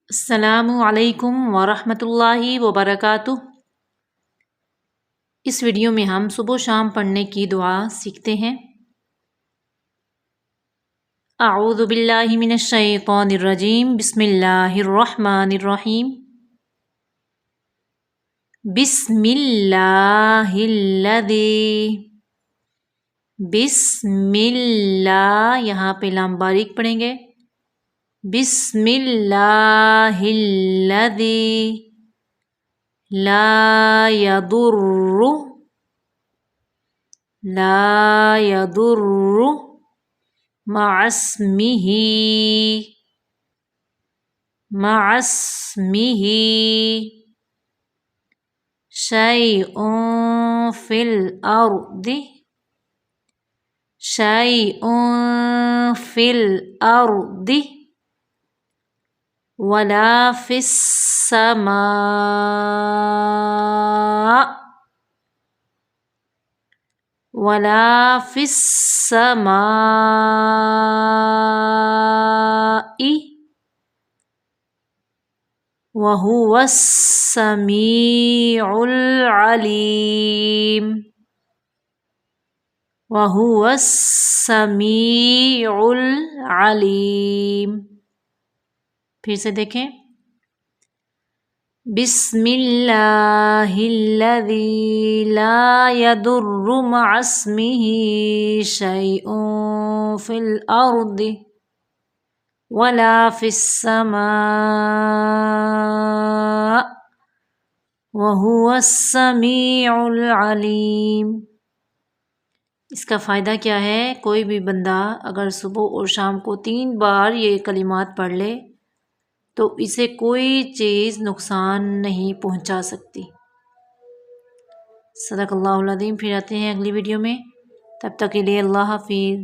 السلام علیکم ورحمۃ اللہ وبرکاتہ۔ اس ویڈیو میں ہم صبح و شام پڑھنے کی دعا سیکھتے ہیں۔ اعوذ باللہ من الشیطان الرجیم، بسم اللہ الرحمن الرحیم۔ بسم اللہ الذی، بسم اللہ، یہاں پہ لام باریک پڑھیں گے۔ بسم اللہ الذی لا یضر مع اسمہ شیء فی الارض ولا فی السماء وهو السمیع العلیم، وهو السمیع العلیم۔ پھر سے دیکھیں۔ بسم اللہ الذی لا یضر مع اسمہ شیء فی الارض ولا فی السماء وهو السمیع العلیم۔ اس کا فائدہ کیا ہے؟ کوئی بھی بندہ اگر صبح اور شام کو 3 بار یہ کلمات پڑھ لے تو اسے کوئی چیز نقصان نہیں پہنچا سکتی۔ صدق اللہ العظیم۔ پھر آتے ہیں اگلی ویڈیو میں، تب تک کے لیے اللہ حافظ۔